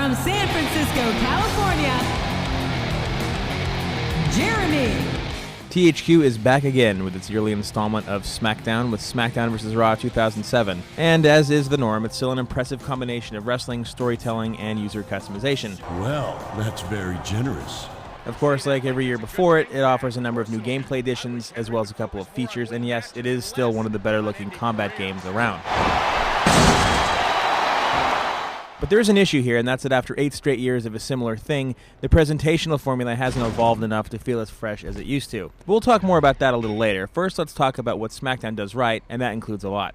From San Francisco, California, Jeremy. THQ is back again with its yearly installment of SmackDown with SmackDown vs. Raw 2007. And as is the norm, it's still an impressive combination of wrestling, storytelling, and user customization. Well, that's very generous. Of course, like every year before it, it offers a number of new gameplay additions, as well as a couple of features, and yes, it is still one of the better-looking combat games around. But there is an issue here, and that's that after 8 straight years of a similar thing, the presentational formula hasn't evolved enough to feel as fresh as it used to. But we'll talk more about that a little later. First, let's talk about what SmackDown does right, and that includes a lot.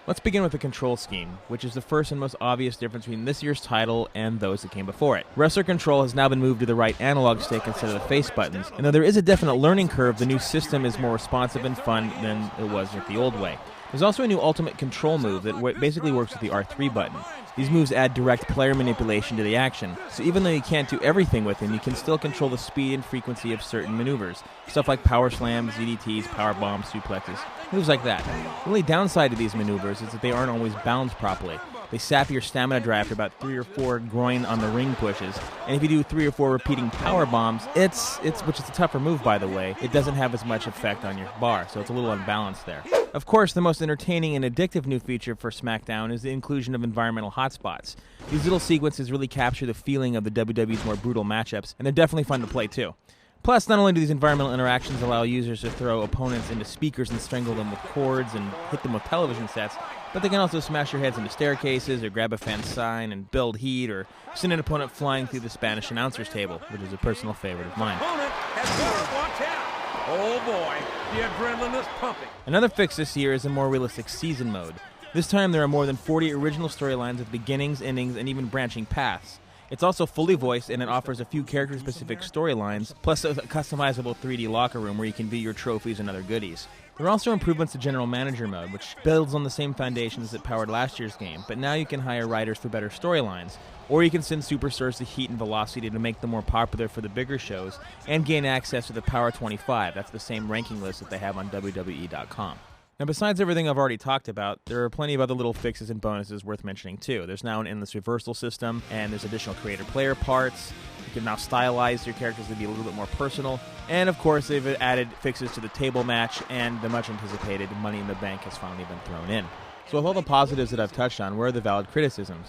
Let's begin with the control scheme, which is the first and most obvious difference between this year's title and those that came before it. Wrestler control has now been moved to the right analog stick instead of the face buttons, and though there is a definite learning curve, the new system is more responsive and fun than it was with the old way. There's also a new ultimate control move that basically works with the R3 button. These moves add direct player manipulation to the action, so even though you can't do everything with them, you can still control the speed and frequency of certain maneuvers. Stuff like power slams, ZDTs, power bombs, suplexes, moves like that. The only downside to these maneuvers is that they aren't always balanced properly. They sap your stamina dry after about 3 or 4 groin on the ring pushes, and if you do 3 or 4 repeating power bombs, which is a tougher move by the way, it doesn't have as much effect on your bar, so it's a little unbalanced there. Of course, the most entertaining and addictive new feature for SmackDown is the inclusion of environmental hotspots. These little sequences really capture the feeling of the WWE's more brutal matchups, and they're definitely fun to play too. Plus, not only do these environmental interactions allow users to throw opponents into speakers and strangle them with cords and hit them with television sets, but they can also smash your heads into staircases or grab a fan sign and build heat or send an opponent flying through the Spanish announcer's table, which is a personal favorite of mine. Oh boy, the adrenaline is pumping. Another fix this year is a more realistic season mode. This time there are more than 40 original storylines with beginnings, endings, and even branching paths. It's also fully voiced, and it offers a few character-specific storylines, plus a customizable 3D locker room where you can view your trophies and other goodies. There are also improvements to General Manager mode, which builds on the same foundations that powered last year's game, but now you can hire writers for better storylines, or you can send superstars to Heat and Velocity to make them more popular for the bigger shows, and gain access to the Power 25, that's the same ranking list that they have on WWE.com. Now, besides everything I've already talked about, there are plenty of other little fixes and bonuses worth mentioning too. There's now an endless reversal system, and there's additional creator-player parts. You can now stylize your characters to be a little bit more personal. And of course, they've added fixes to the table match, and the much-anticipated Money in the Bank has finally been thrown in. So with all the positives that I've touched on, where are the valid criticisms?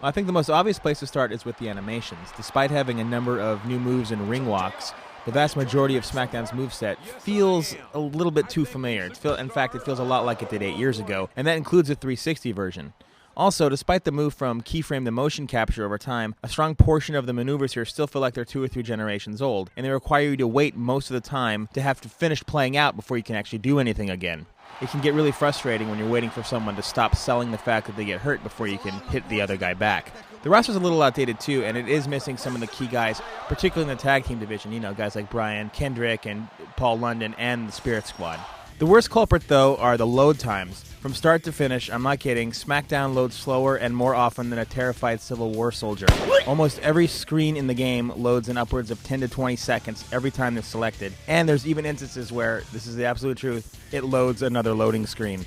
Well, I think the most obvious place to start is with the animations. Despite having a number of new moves and ring walks, the vast majority of SmackDown's moveset feels a little bit too familiar. In fact, it feels a lot like it did 8 years ago, and that includes a 360 version. Also, despite the move from keyframe to motion capture over time, a strong portion of the maneuvers here still feel like they're 2 or 3 generations old, and they require you to wait most of the time to have to finish playing out before you can actually do anything again. It can get really frustrating when you're waiting for someone to stop selling the fact that they get hurt before you can hit the other guy back. The roster's a little outdated too, and it is missing some of the key guys, particularly in the tag team division, guys like Brian Kendrick and Paul London and the Spirit Squad. The worst culprit, though, are the load times. From start to finish, I'm not kidding, SmackDown loads slower and more often than a terrified Civil War soldier. Almost every screen in the game loads in upwards of 10 to 20 seconds every time they're selected, and there's even instances where, this is the absolute truth, it loads another loading screen.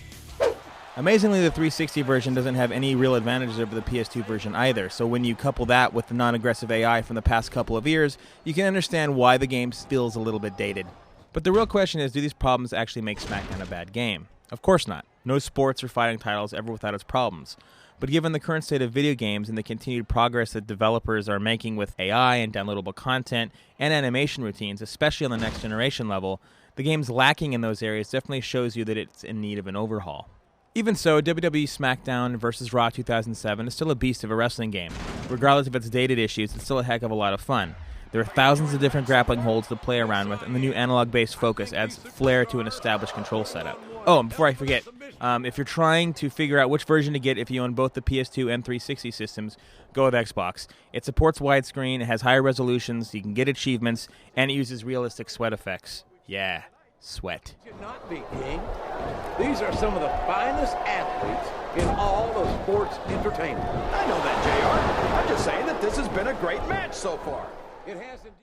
Amazingly, the 360 version doesn't have any real advantages over the PS2 version either, so when you couple that with the non-aggressive AI from the past couple of years, you can understand why the game feels a little bit dated. But the real question is, do these problems actually make SmackDown a bad game? Of course not. No sports or fighting title is ever without its problems. But given the current state of video games and the continued progress that developers are making with AI and downloadable content and animation routines, especially on the next generation level, the game's lacking in those areas definitely shows you that it's in need of an overhaul. Even so, WWE SmackDown vs. Raw 2007 is still a beast of a wrestling game. Regardless of its dated issues, it's still a heck of a lot of fun. There are thousands of different grappling holds to play around with, and the new analog-based focus adds flair to an established control setup. Oh, and before I forget, if you're trying to figure out which version to get if you own both the PS2 and 360 systems, go with Xbox. It supports widescreen, it has higher resolutions, you can get achievements, and it uses realistic sweat effects. Yeah, sweat. Should not be, King. These are some of the finest athletes in all of sports entertainment. I know that, JR. I'm just saying that this has been a great match so far. It has indeed.